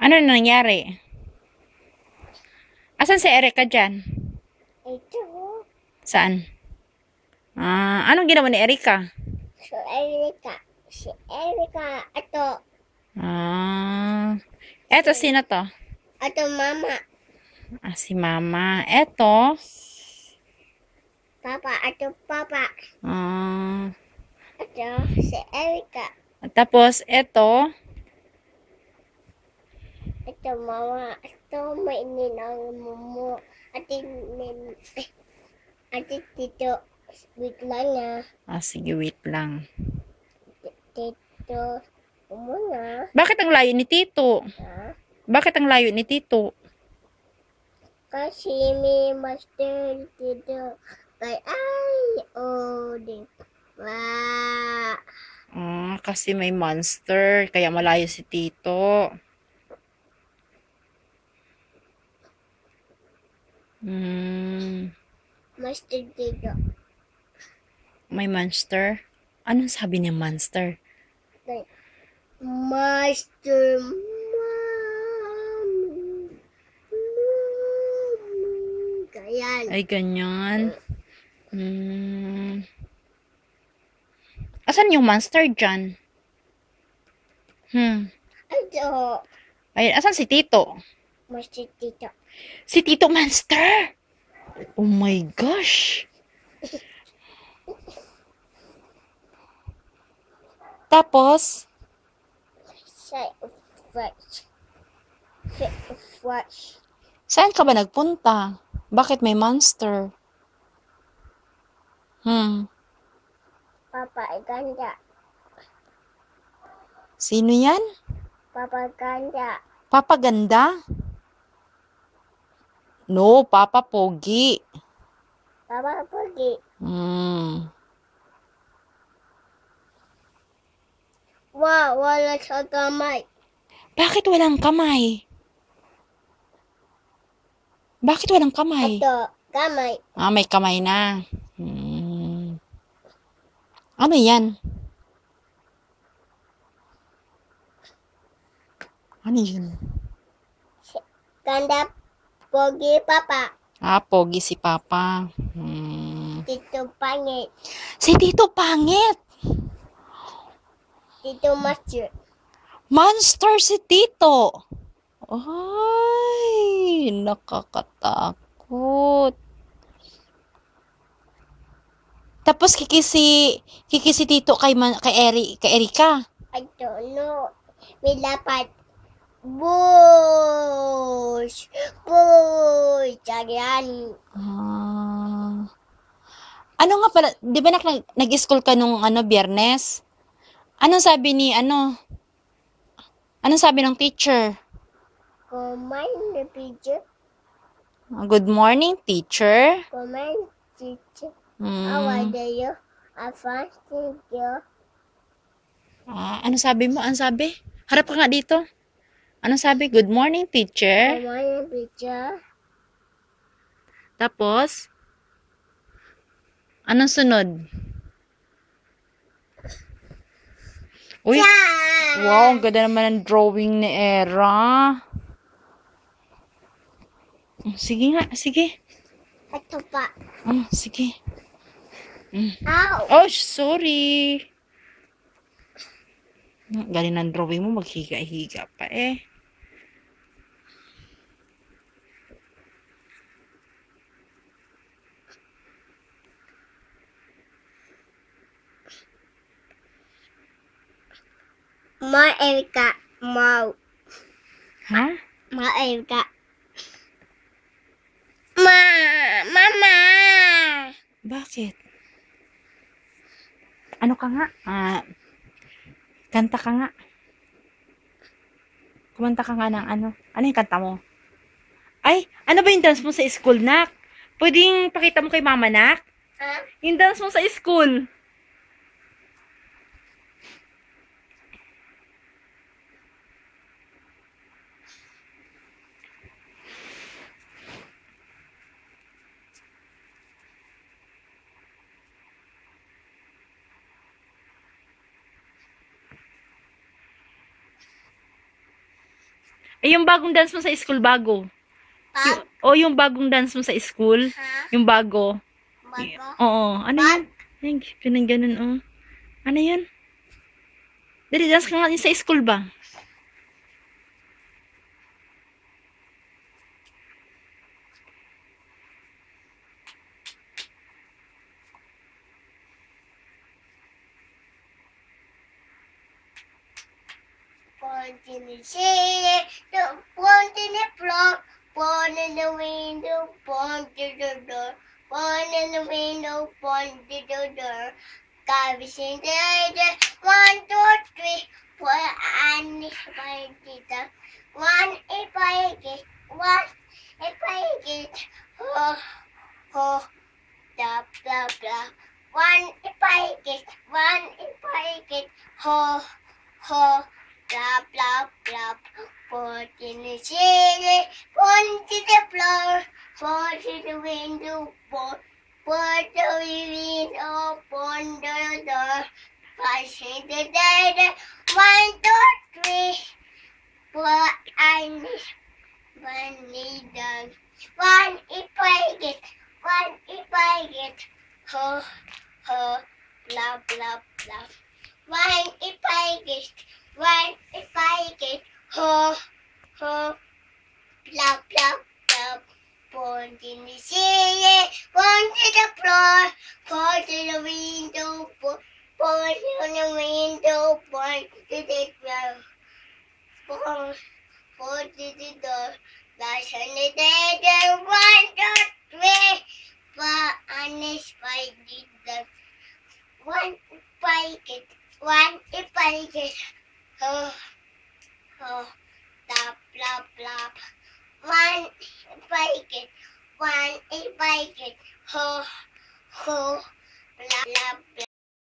Ano na nangyari? Asan si Erica dyan? Ito. Saan? Anong ginawa ni Erica? Si Erika. Si Erika. Ito. Eto, sino to? Ito, mama. Si Mama. Eto. Papa. Ito, papa. Ah, Ito, si Erika. tapos, eto. Ito, mama. Ito, may ninang mo. Ate, tito. Wait lang na. Sige, wait lang. Tito. Muna. Bakit ang layo ni Tito? Ha? Bakit ang layo ni Tito? Kasi may master dito. Diba? Kasi may monster. Kaya malayo si Tito. Master dito. May monster? Anong sabi niya monster? Master Mommy. Ganyan. Ay, ganyan. Asan yung monster dyan? Ito. Ay, asan si Tito? Master dito. Si Tito Monster! Oh my gosh! Tapos, Fresh. saan ka ba nagpunta? Bakit may monster? Papa ganda. Sino yan? Papa ganda. Papa Ganda? No, Papa Pogi. Papa pergi. Wah, wala sa kamay. Bakit walang kamay? Bakit walang kamay? Ito, kamay. May kamay na. Ano yan? Ano yun? Ganda pergi papa. Pogi si Papa. Tito pangit. Si Tito Pangit! Tito master. Monster si Tito! Ay, nakakatakot. Tapos kikisi Tito kay Erika. I don't know. May dapat. Bush. Ganyan. Ano nga pala, di ba nag-school ka nung Biyernes? Anong sabi ng teacher? Comment the picture. Good morning, teacher. Comment teacher. How are you? I find you. Ano sabi mo? Ano sabi? Harap ka nga dito. Ano sabi? Good morning, teacher. Comment picture. Tapos, anong sunod? Uy, wow, ang ganda naman ng drawing ni Era. Sige nga, sige. Ito pa. Sige. Ow! Oh, sorry. Galing ng drawing mo, maghiga-higa pa eh. Ma Erika. Mau. Ha? Ma Erika. Mama! Bakit? Ano ka nga? Kanta ka nga. Kumanta ka nga ng ano. Ano yung kanta mo? Ay, ano ba yung dance mo sa school, nak? Pwedeng pakita mo kay mama, nak? Ha? Yung dance mo sa school. Eh, yung bagong dance mo sa school, bago. Pag. Yung bagong dance mo sa school. Ha? Yung bago. Bago. Oo. Ano Bag. yan? Ay, ganun, oh. Ano yan? Dali, dance ka nga sa school ba? Point in the ceiling, point in the floor, point in the window, point to the door, point in the window, point to the door. Garbage in the air, 1, 2, 3, 4, and it's by the 1 if I get, 1 if I get, oh, oh, blah, blah, blah. 1 if I get, 1 if I get, oh, oh. Blah, blah, blah. Put in the ceiling, put to the floor, put to the window, put to the window, put the door, push in the dead. 1, 2, 3, 4, I need done. 1 if I get, 1 if I get, ho, ho, blah, blah, blah. 1 if I get, 1 if I get, ho, ho, blah, blah, blah. Point in the ceiling, point to the floor, point to the window, point to the window, point to the door, point to the door. That's on the dead, 1, 2, 3, 4, and it's by the 1 if I get, 1 if I get. Oh, oh, blah, blah, blah. 1 if I get, 1 if I get, ho, ho, blah, blah, blah.